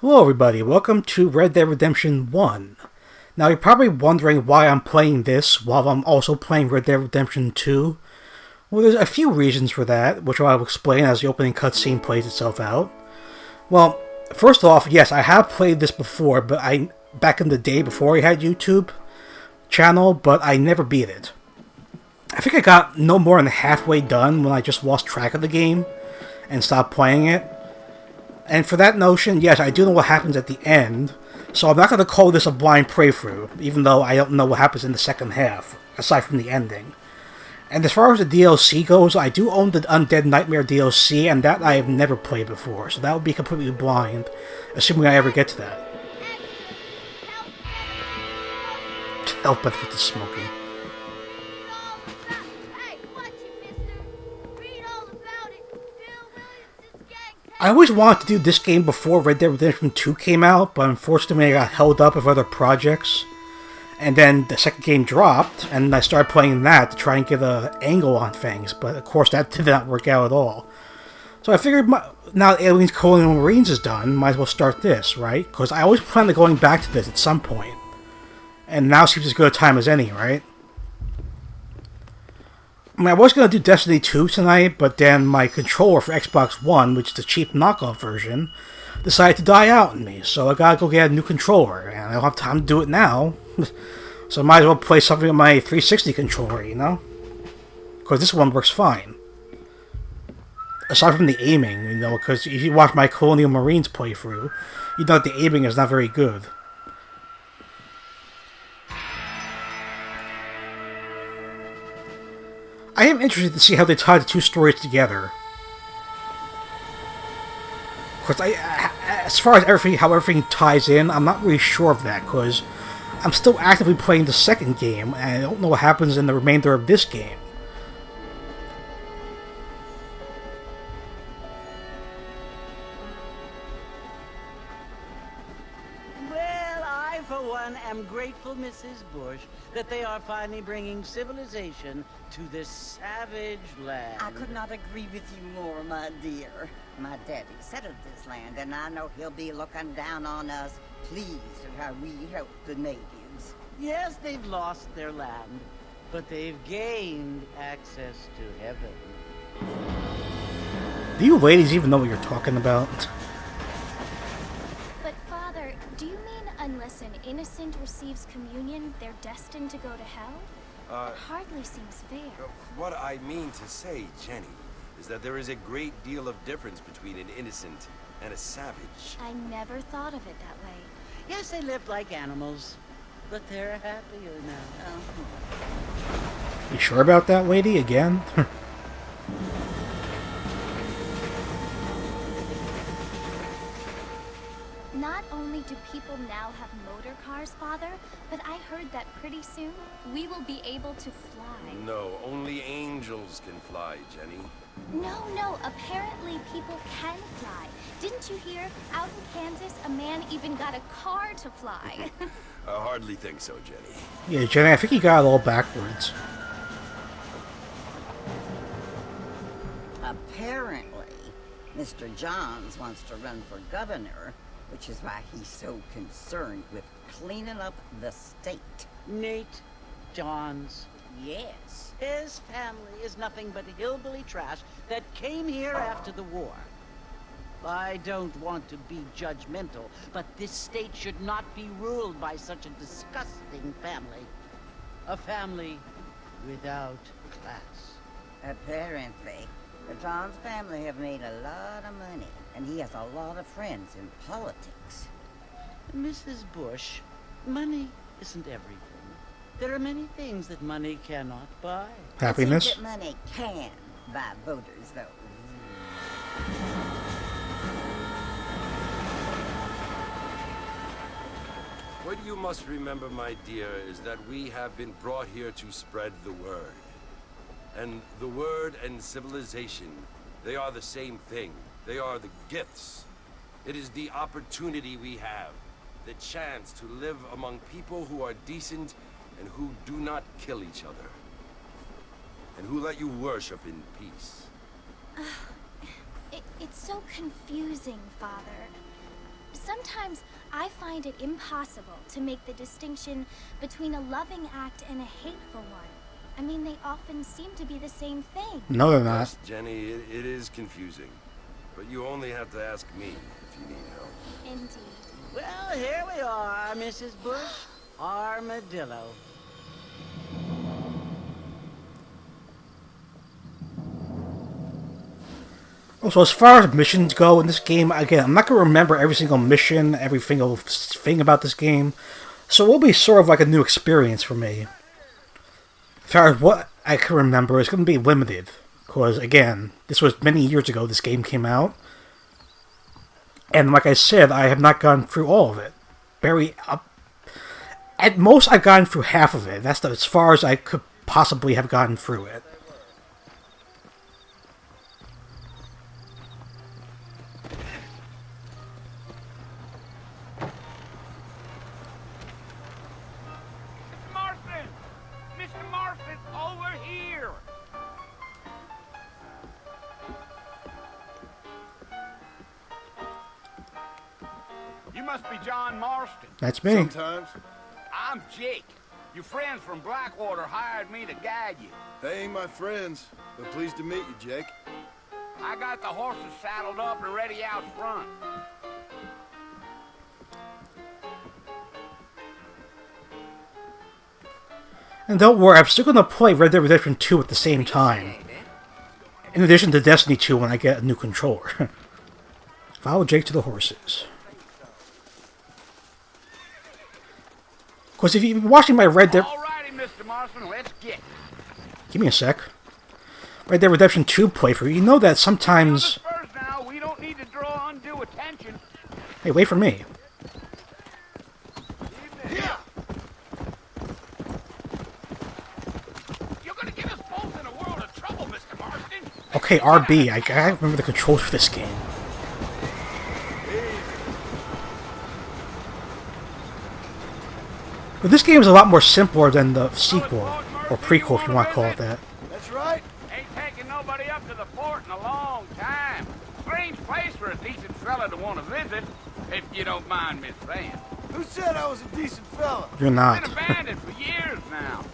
Hello everybody, welcome to Red Dead Redemption 1. Now you're probably wondering why I'm playing this while I'm also playing Red Dead Redemption 2. Well, there's a few reasons for that, which I'll explain as the opening cutscene plays itself out. Well, first off, yes, I have played this before, but back in the day before I had YouTube channel, but I never beat it. I think I got no more than halfway done when I just lost track of the game and stopped playing it. And for that notion, yes, I do know what happens at the end, so I'm not going to call this a blind playthrough, even though I don't know what happens in the second half, aside from the ending. And as far as the DLC goes, I do own the Undead Nightmare DLC, and that I have never played before, so that would be completely blind, assuming I ever get to that. Help but with the smoking. I always wanted to do this game before Red Dead Redemption 2 came out, but unfortunately I got held up with other projects. And then the second game dropped, and I started playing that to try and get an angle on things, but of course that did not work out at all. So I figured now that Aliens Colonial Marines is done, might as well start this, right? Because I always planned on going back to this at some point. And now seems as good a time as any, right? I mean, I was going to do Destiny 2 tonight, but then my controller for Xbox One, which is the cheap knockoff version, decided to die out on me. So I gotta go get a new controller, and I don't have time to do it now. So I might as well play something with my 360 controller, you know? Because this one works fine. Aside from the aiming, you know, because if you watch my Colonial Marines playthrough, you know that the aiming is not very good. I am interested to see how they tie the two stories together. Of course, as far as how everything ties in, I'm not really sure of that, because I'm still actively playing the second game, and I don't know what happens in the remainder of this game. Well, I, for one, am grateful, Mrs. Bush, that they are finally bringing civilization to this savage land. I could not agree with you more, my dear. My daddy settled this land, and I know he'll be looking down on us, pleased at how we help the natives. Yes, they've lost their land, but they've gained access to heaven. Do you ladies even know what you're talking about? But Father, do you mean unless an innocent receives communion, they're destined to go to hell? It hardly seems fair. What I mean to say, Jenny, is that there is a great deal of difference between an innocent and a savage. I never thought of it that way. Yes, they lived like animals, but they're happier now. You sure about that, lady? Again? Not only do people now have motor cars, Father, but I heard that pretty soon we will be able to fly. No, only angels can fly, Jenny. No, apparently people can fly. Didn't you hear? Out in Kansas, a man even got a car to fly. I hardly think so, Jenny. Yeah, Jenny, I think you got it all backwards. Apparently, Mr. Johns wants to run for governor, which is why he's so concerned with cleaning up the state. Nate Johns. Yes. His family is nothing but hillbilly trash that came here after the war. I don't want to be judgmental, but this state should not be ruled by such a disgusting family. A family without class. Apparently, the Johns family have made a lot of money, and he has a lot of friends in politics. Mrs. Bush, money isn't everything. There are many things that money cannot buy. Happiness? I think that money can buy voters, though. What you must remember, my dear, is that we have been brought here to spread the word. And the word and civilization, they are the same thing. They are the gifts. It is the opportunity we have, the chance to live among people who are decent and who do not kill each other, and who let you worship in peace. It's so confusing, Father. sometimes I find it impossible to make the distinction between a loving act and a hateful one. I mean, they often seem to be the same thing. No, they're not. Yes, Jenny, it is confusing. But you only have to ask me if you need help. Indeed. Well, here we are, Mrs. Bush. Armadillo. Also, as far as missions go in this game, again, I'm not going to remember every single mission, every single thing about this game. So it will be sort of like a new experience for me. As far as what I can remember, it's going to be limited. Because, again, this was many years ago this game came out. And like I said, I have not gone through all of it. At most, I've gotten through half of it. That's as far as I could possibly have gotten through it. Mr. Marston, over here! You must be John Marston. That's me. Sometimes. I'm Jake. Your friends from Blackwater hired me to guide you. They ain't my friends, but pleased to meet you, Jake. I got the horses saddled up and ready out front. And don't worry, I'm still going to play Red Dead Redemption 2 at the same time. In addition to Destiny 2 when I get a new controller. Follow Jake to the horses. Because if you've been watching my Red Dead... Alrighty, Mr. Marston, let's get. Give me a sec. Red Dead Redemption 2 playthrough, you know that sometimes... First now, we don't need to draw undue attention. Hey, wait for me. Yeah. You're gonna get us both in a world of trouble, Mr. Marston. Okay, RB, I gotta remember the controls for this game. But this game is a lot more simpler than the sequel, or prequel if you want to call it that. That's right. Ain't taking nobody up to the fort in a long time. Strange place for a decent fella to want to visit, if you don't mind me saying. Who said I was a decent fella? You're It's not. been abandoned for years now.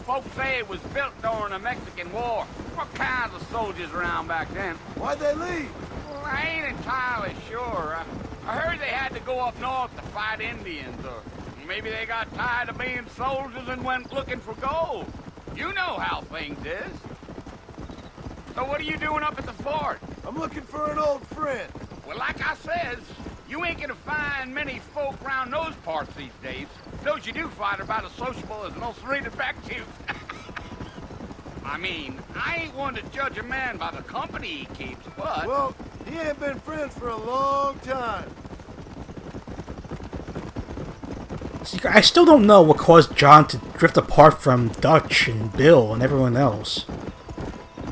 Folks say it was built during the Mexican War. What kinds of soldiers around back then? Why'd they leave? Well, I ain't entirely sure. I heard they had to go up north to fight Indians, or maybe they got tired of being soldiers and went looking for gold. You know how things is. So what are you doing up at the fort? I'm looking for an old friend. Well, like I says, you ain't gonna find many folk around those parts these days. Those you do find are about as sociable as most rated back tooth. I mean, I ain't one to judge a man by the company he keeps, but... Well, he ain't been friends for a long time. See, I still don't know what caused John to drift apart from Dutch and Bill and everyone else.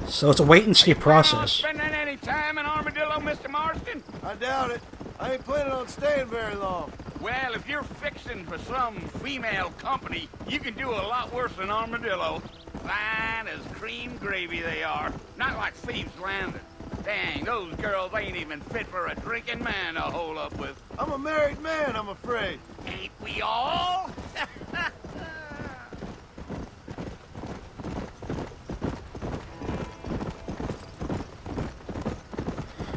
So it's a wait-and-see process. Spending any time in Armadillo, Mr. Marston? I doubt it. I ain't planning on staying very long. Well, if you're fixing for some female company, you can do a lot worse than Armadillo. Fine as cream gravy they are. Not like Thieves' Landing. Dang, those girls ain't even fit for a drinking man to hole up with. I'm a married man, I'm afraid. Ain't we all?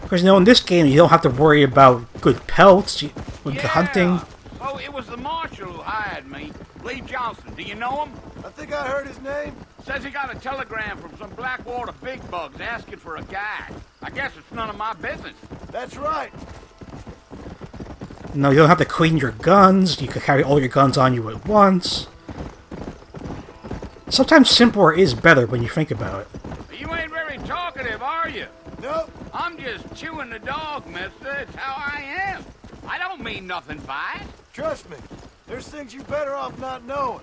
Because, you know, in this game, you don't have to worry about good pelts with the hunting. Oh, it was the marshal who hired me. Lee Johnson. Do you know him? I think I heard his name. Says he got a telegram from some Blackwater big bugs asking for a guide. I guess it's none of my business. That's right. No, you don't have to clean your guns. You can carry all your guns on you at once. Sometimes simpler is better when you think about it. You ain't very talkative, are you? Nope. I'm just chewing the dog, mister. It's how I am. I don't mean nothing by it. Trust me. There's things you better off not knowing.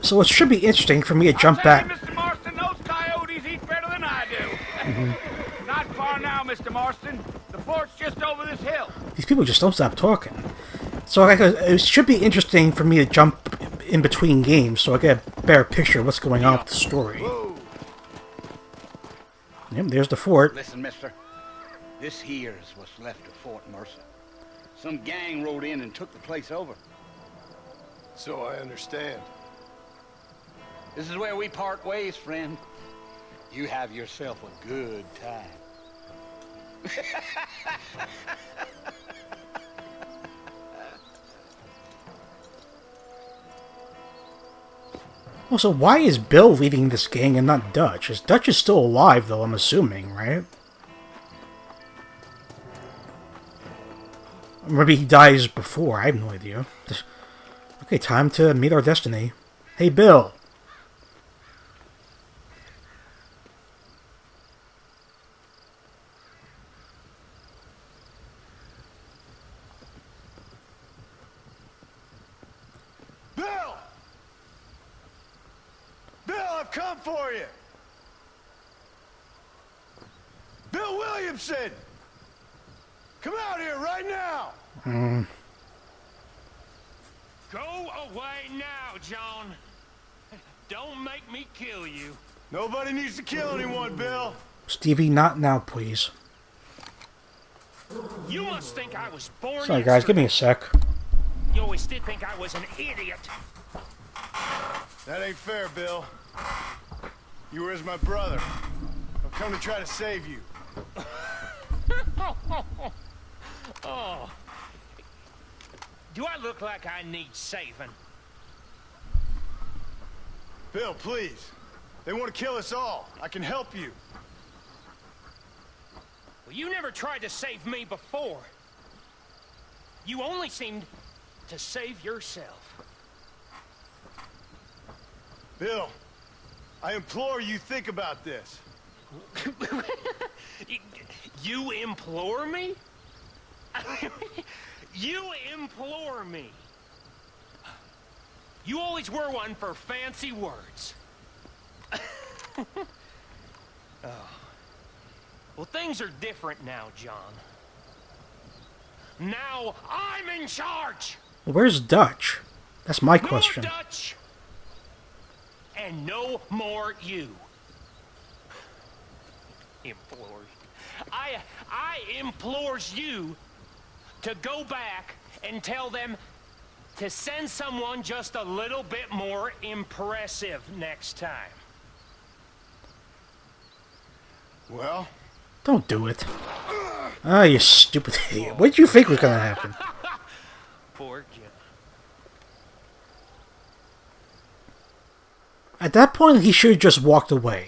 So it should be interesting for me to jump I'll tell back. you, Mr. Marston, those coyotes eat better than I do. Not far now, Mr. Marston. The fort's just over this hill. These people just don't stop talking. So it should be interesting for me to jump in between games so I get a better picture of what's going on with the story. Whoa. Yep, there's the fort. Listen, mister. This here is what's left of Fort Mercer. Some gang rode in and took the place over. So I understand. This is where we part ways, friend. You have yourself a good time. Also, why is Bill leading this gang and not Dutch? Dutch is still alive, though, I'm assuming, right? Maybe he dies before, I have no idea. Okay, time to meet our destiny. Hey, Bill! Bill! Bill, I've come for you! Bill Williamson! Come out here right now! Go away now, John. Don't make me kill you. Nobody needs to kill anyone, Bill. Stevie, not now, please. You must think I was born Sorry, guys, give me a sec. You always did think I was an idiot. That ain't fair, Bill. You were as my brother. I've come to try to save you. Oh. Do I look like I need saving? Bill, please. They want to kill us all. I can help you. Well, you never tried to save me before. You only seemed to save yourself. Bill, I implore you think about this. You implore me? You implore me. You always were one for fancy words. Oh. Well, things are different now, John. Now I'm in charge. Where's Dutch? That's my question. No Dutch. And no more you. Implores. I implores you to go back and tell them to send someone just a little bit more impressive next time. Well? Don't do it. Ah, you stupid idiot. What did you think was gonna happen? Poor kid. At that point, he should have just walked away.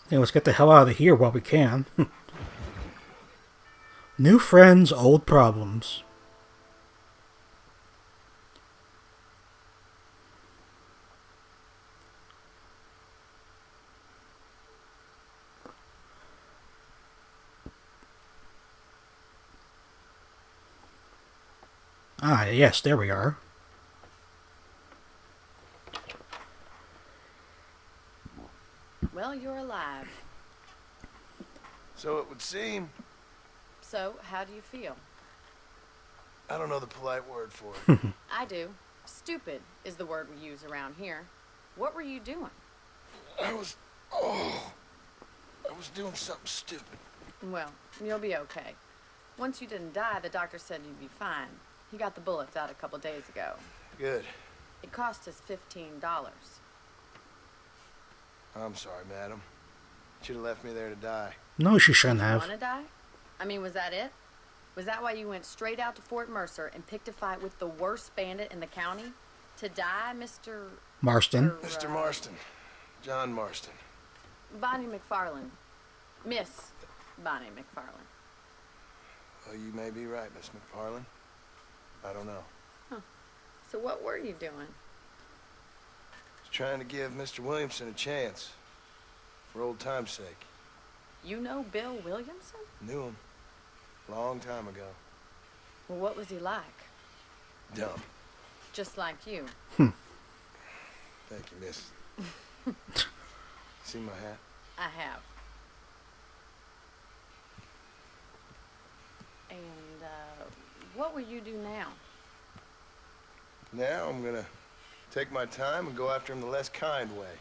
Hey, let's get the hell out of here while we can. New friends, old problems. Ah, yes, there we are. Well, you're alive. So it would seem. So, how do you feel? I don't know the polite word for it. I do. Stupid is the word we use around here. What were you doing? I was doing something stupid. Well, you'll be okay. Once you didn't die, the doctor said you'd be fine. He got the bullets out a couple days ago. Good. It cost us $15. I'm sorry, madam. Should have left me there to die. No, she shouldn't have. Want to die? I mean, was that it? Was that why you went straight out to Fort Mercer and picked a fight with the worst bandit in the county? To die, Mr. Marston. Mr. Marston. John Marston. Bonnie McFarlane. Miss Bonnie McFarlane. Well, you may be right, Miss McFarland. I don't know. So what were you doing? Just trying to give Mr. Williamson a chance. For old time's sake. You know Bill Williamson? Knew him. Long time ago. Well, what was he like? Dumb. Just like you. Thank you, miss. See my hat? I have. And, what will you do now? Now I'm gonna take my time and go after him the less kind way.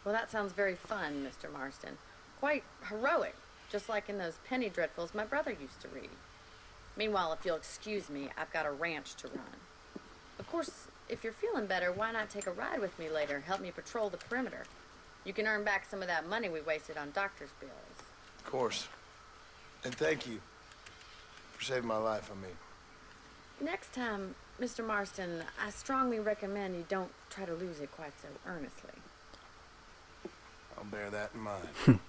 Well, that sounds very fun, Mr. Marston. Quite heroic, just like in those penny dreadfuls my brother used to read. Meanwhile, if you'll excuse me, I've got a ranch to run. Of course, if you're feeling better, why not take a ride with me later? Help me patrol the perimeter. You can earn back some of that money we wasted on doctor's bills. Of course. And thank you for saving my life, I mean. Next time, Mr. Marston, I strongly recommend you don't try to lose it quite so earnestly. I'll bear that in mind.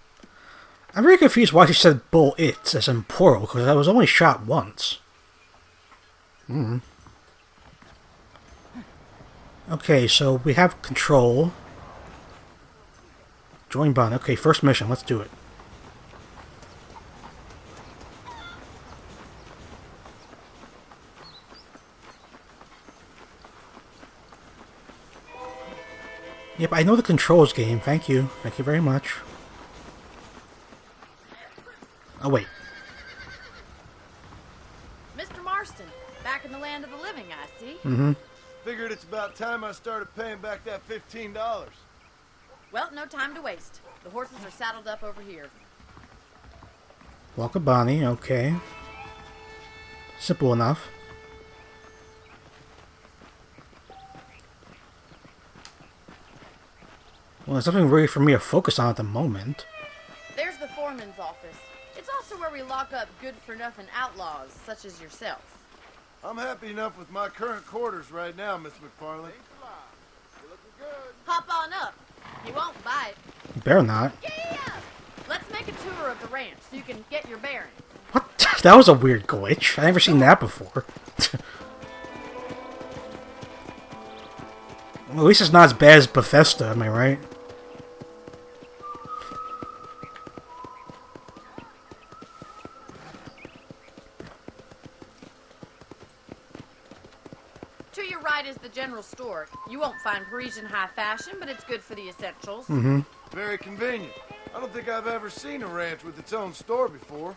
I'm very confused why she said bull it as in plural, because I was only shot once. Okay, so we have control. Join Bond. Okay, first mission. Let's do it. Yep, I know the controls game. Thank you. Thank you very much. Oh, wait. Mr. Marston, back in the land of the living, I see. Figured it's about time I started paying back that $15. Well, no time to waste. The horses are saddled up over here. Walk a Bonnie. Okay. Simple enough. Well, there's nothing really for me to focus on at the moment. There's the foreman's office. It's also where we lock up good-for-nothing outlaws, such as yourself. I'm happy enough with my current quarters right now, Miss McFarland. Hop on up. He won't bite. You better not. Yeah! Let's make a tour of the ranch so you can get your bearings. What? That was a weird glitch. I've never seen that before. Well, at least it's not as bad as Bethesda, am I right? To your right is the general store. You won't find Parisian high fashion, but it's good for the essentials. Very convenient. I don't think I've ever seen a ranch with its own store before.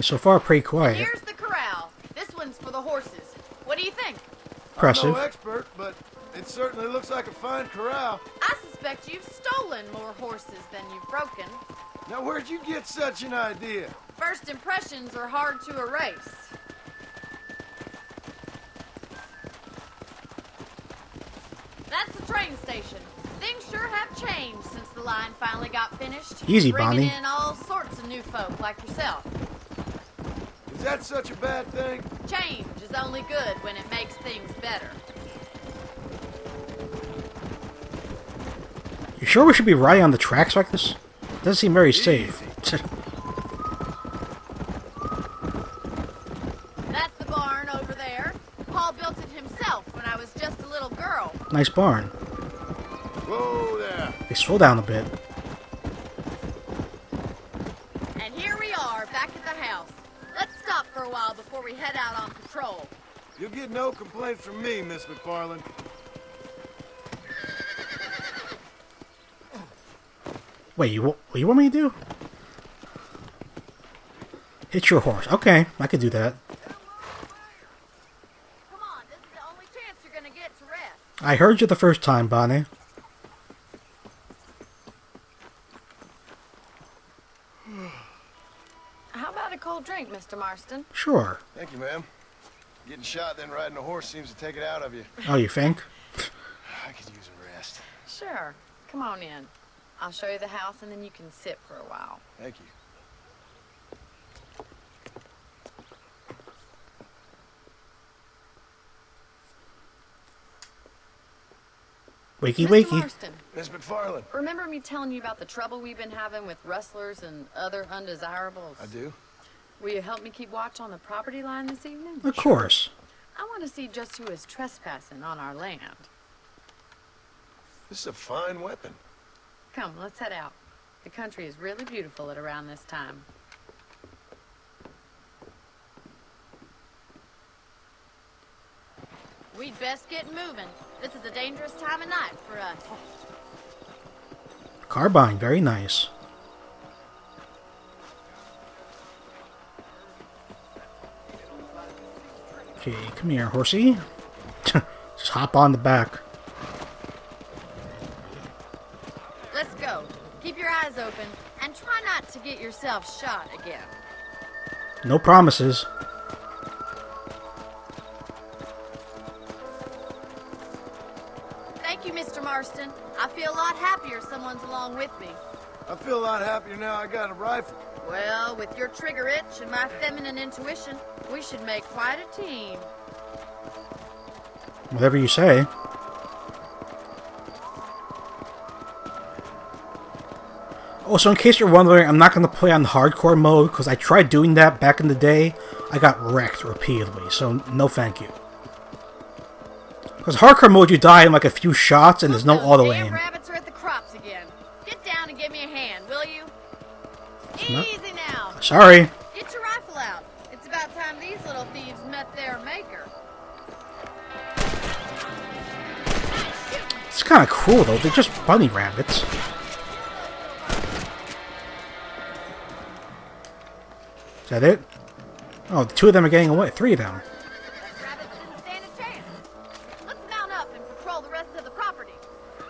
So far, pretty quiet. Here's the corral. This one's for the horses. What do you think? Impressive. I'm no expert, but it certainly looks like a fine corral. I suspect you've stolen more horses than you've broken. Now, where'd you get such an idea? First impressions are hard to erase. That's the train station. Things sure have changed since the line finally got finished. Easy, Bringing Bonnie. in all sorts of new folk like yourself. Is that such a bad thing? Change is only good when it makes things better. You sure we should be riding on the tracks like this? Doesn't seem very safe. That's the barn over there. Paul built it himself when I was just a little girl. Nice barn. Whoa there. They slow down a bit. And here we are, back at the house. Let's stop for a while before we head out on patrol. You'll get no complaints from me, Miss McFarland. Wait, what you want me to do? Hit your horse. Okay, I could do that. Come on, this is the only chance you're gonna get to rest. I heard you the first time, Bonnie. How about a cold drink, Mr. Marston? Sure. Thank you, ma'am. Getting shot, then riding a horse seems to take it out of you. Oh, you think? I could use a rest. Sure. Come on in. I'll show you the house and then you can sit for a while. Thank you. Wakey, Mr. wakey. Marston, Miss McFarland. remember me telling you about the trouble we've been having with rustlers and other undesirables? I do. Will you help me keep watch on the property line this evening? Of course. I want to see just who is trespassing on our land. This is a fine weapon. Come, let's head out. The country is really beautiful at around this time. We'd best get moving. This is a dangerous time of night for us. Carbine, very nice. Okay, come here, horsey. Just hop on the back. Let's go. Keep your eyes open and try not to get yourself shot again. No promises. Thank you, Mr. Marston. I feel a lot happier someone's along with me. I feel a lot happier now I got a rifle. Well, with your trigger itch and my feminine intuition, we should make quite a team. Whatever you say. Also, in case you're wondering, I'm not going to play on hardcore mode, because I tried doing that back in the day. I got wrecked repeatedly, so no thank you. Because hardcore mode, you die in like a few shots, and there's no auto aim. Rabbits are at the crops again. Get down and give me a hand, will you? Easy now. Sorry. Get your rifle out. It's about time these little thieves met their maker. It's kind of cool, though. They're just bunny rabbits. Is that it? Oh, two of them are getting away. Three of them. Rabbits didn't stand a chance. Let's mount up and patrol the rest of the property. I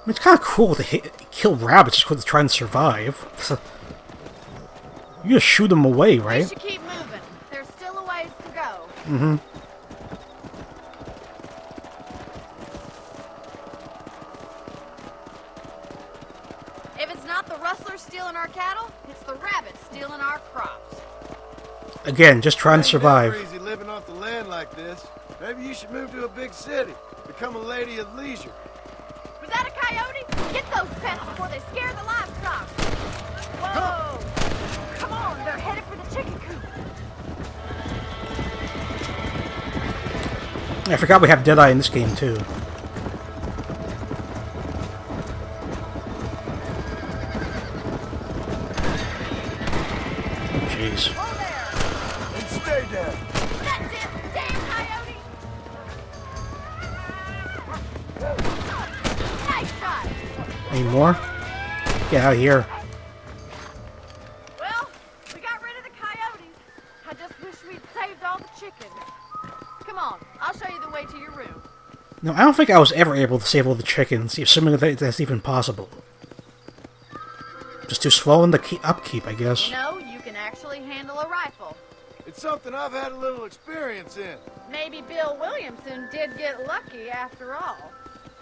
mean, it's kind of cool to kill rabbits just because they're trying to survive. You just shoot them away, We right? should keep moving. There's still a ways to go. Mm-hmm. If it's not the rustlers stealing our cattle, it's the rabbits stealing our crops. Again, just trying to survive. It's never easy living off the land like this. Maybe you should move to a big city. Become a lady of leisure. Was that a coyote? Get those pets before they scare the livestock. Whoa! Come on, they're headed for the chicken coop. I forgot we have Deadeye in this game, too. Jeez. And stay down. That's it! Damn coyote! Nice shot! Any more? Get out of here. Well, we got rid of the coyotes. I just wish we'd saved all the chickens. Come on, I'll show you the way to your room. No, I don't think I was ever able to save all the chickens, assuming that that's even possible. Just too slow in the upkeep, I guess. You know, you can actually handle a rifle. It's something I've had a little experience in. Maybe Bill Williamson did get lucky after all.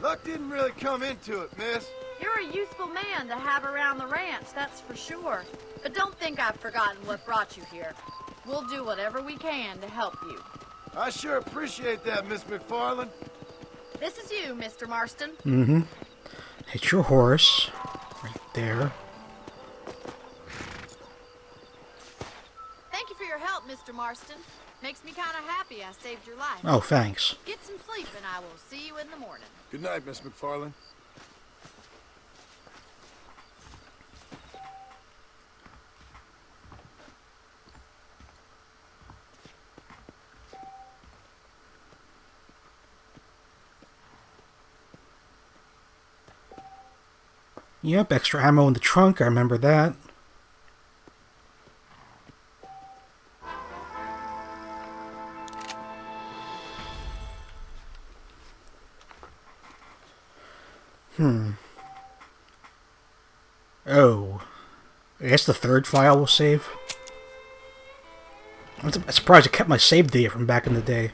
Luck didn't really come into it, miss. You're a useful man to have around the ranch, that's for sure. But don't think I've forgotten what brought you here. We'll do whatever we can to help you. I sure appreciate that, Miss McFarland. This is you, Mr. Marston. Mm-hmm. Hit your horse. Right there. Thank you for your help, Mr. Marston. Makes me kind of happy I saved your life. Oh, thanks. Get some sleep and I will see you in the morning. Good night, Miss McFarland. Yep, extra ammo in the trunk, I remember that. Oh. I guess the third file will save. I'm surprised I kept my save data from back in the day.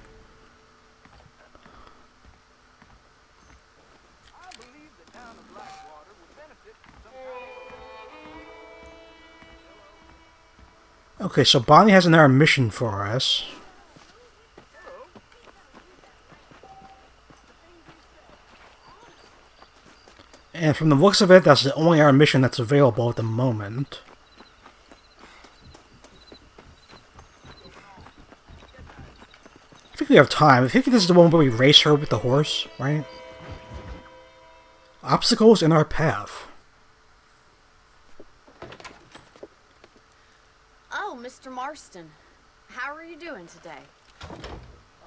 Okay, so Bonnie has another mission for us. And from the looks of it, that's the only other mission that's available at the moment. I think we have time. I think this is the one where we race her with the horse, right? Obstacles in our path. Oh, Mr. Marston. How are you doing today?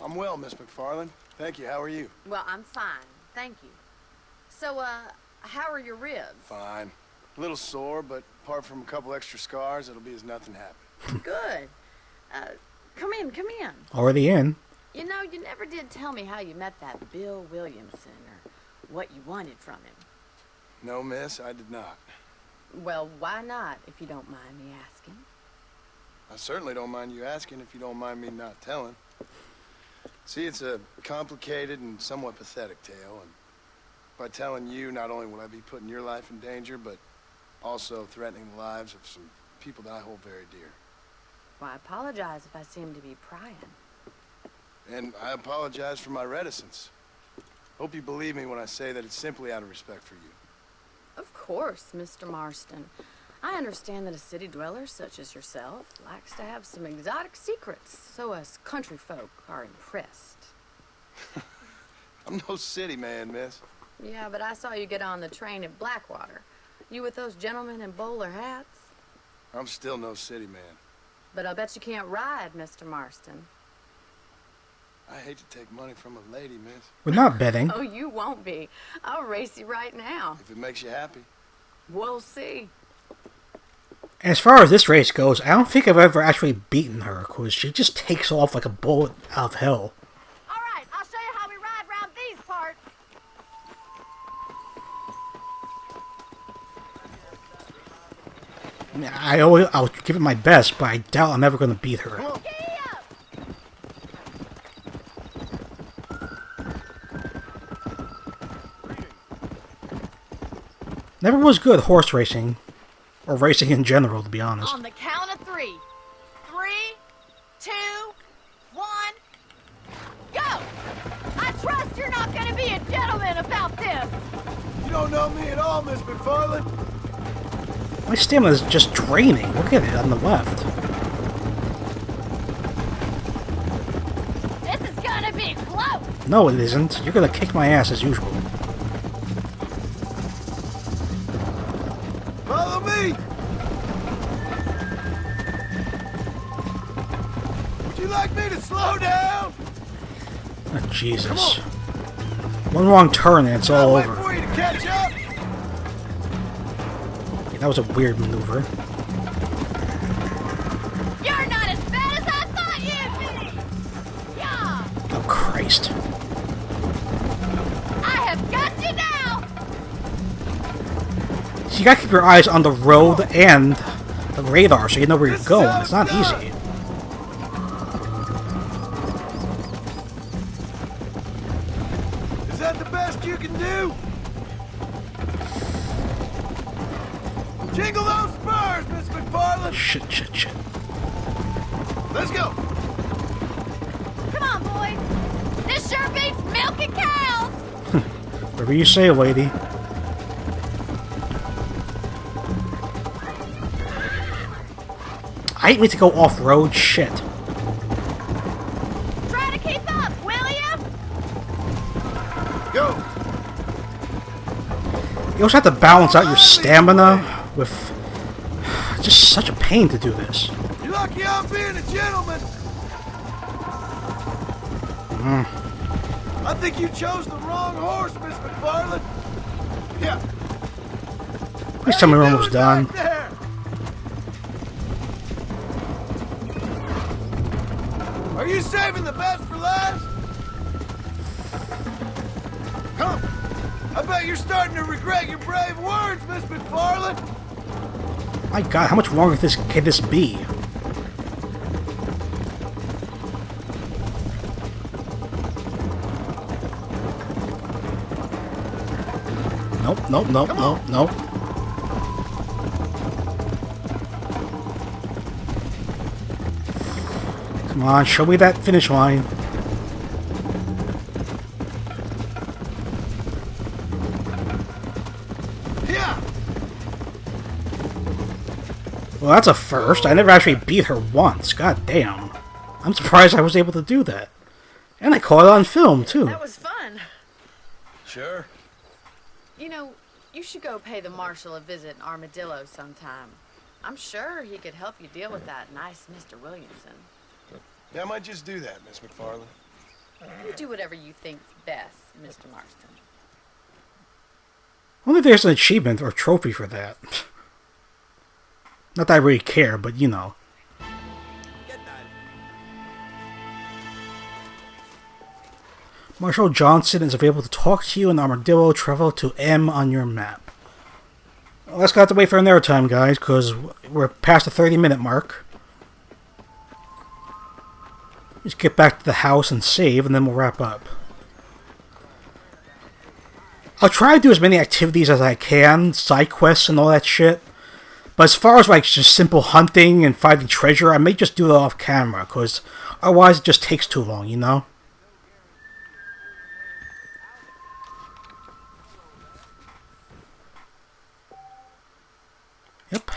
I'm well, Miss McFarland. Thank you. How are you? Well, I'm fine. Thank you. So, how are your ribs? Fine. A little sore, but apart from a couple extra scars, it'll be as nothing happened. Good. Come in, come in. Already in. You know, you never did tell me how you met that Bill Williamson, or what you wanted from him. No, miss, I did not. Well, why not, if you don't mind me asking? I certainly don't mind you asking if you don't mind me not telling. See, it's a complicated and somewhat pathetic tale, and by telling you, not only will I be putting your life in danger, but also threatening the lives of some people that I hold very dear. Well, I apologize if I seem to be prying. And I apologize for my reticence. Hope you believe me when I say that it's simply out of respect for you. Of course, Mr. Marston. I understand that a city dweller such as yourself likes to have some exotic secrets, so us country folk are impressed. I'm no city man, miss. Yeah, but I saw you get on the train at Blackwater. You with those gentlemen in bowler hats? I'm still no city man. But I'll bet you can't ride, Mr. Marston. I hate to take money from a lady, miss. We're not betting. Oh, you won't be. I'll race you right now. If it makes you happy. We'll see. As far as this race goes, I don't think I've ever actually beaten her, because she just takes off like a bullet out of hell. All right, I'll show you how we ride around these parts. I mean, I'll give it my best, but I doubt I'm ever going to beat her. Never was good at horse racing. Or racing in general, to be honest. On the count of 3. 3, 2, 1, go! I trust you're not going to be a gentleman about this. You don't know me at all, Miss McFarland. My stamina is just draining. Look at it on the left. This is going to be close. No, it isn't. You're going to kick my ass as usual. Follow me! Would you like me to slow down? Oh, Jesus. One wrong turn and it's all Wait over. for you to catch up. Okay, that was a weird maneuver. You're not as bad as I thought you'd be. Yeah. Oh, Christ. I have got you now. So you gotta keep your eyes on the road and the radar so you know where you're going. It's not easy. Is that the best you can do? Jingle those spurs, Miss McFarland! Shit. Let's go! Come on, boy. This sure beats milking cows. Whatever you say, lady. I hate me to go off-road. Shit. Try to keep up, will you? Go! You also have to balance out your stamina with... It's just such a pain to do this. You're lucky I'm being a gentleman! I think you chose the wrong horse, Miss McFarland. Yeah. Please tell me we're almost done. Back there? Are you saving the best for last? Come. I bet you're starting to regret your brave words, Miss McFarland. My God, how much longer can this be? Nope. Come on, show me that finish line. Well, that's a first. I never actually beat her once. God damn. I'm surprised I was able to do that. And I caught it on film, too. That was fun. Sure. You know, you should go pay the Marshal a visit in Armadillo sometime. I'm sure he could help you deal with that nice Mr. Williamson. Yeah, I might just do that, Miss McFarland. You do whatever you think's best, Mr. Marston. I wonder if there's an achievement or trophy for that. Not that I really care, but you know. Marshal Johnson is available to talk to you in Armadillo. Travel to M on your map. Well, let's have to wait for another time, guys, because we're past the 30-minute mark. Just get back to the house and save, and then we'll wrap up. I'll try to do as many activities as I can, side quests and all that shit. But as far as like just simple hunting and finding treasure, I may just do it off camera, because otherwise it just takes too long, you know? Yep.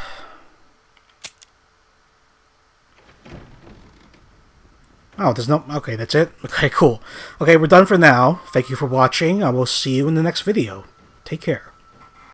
Oh, there's no... Okay, that's it? Okay, cool. Okay, we're done for now. Thank you for watching. I will see you in the next video. Take care.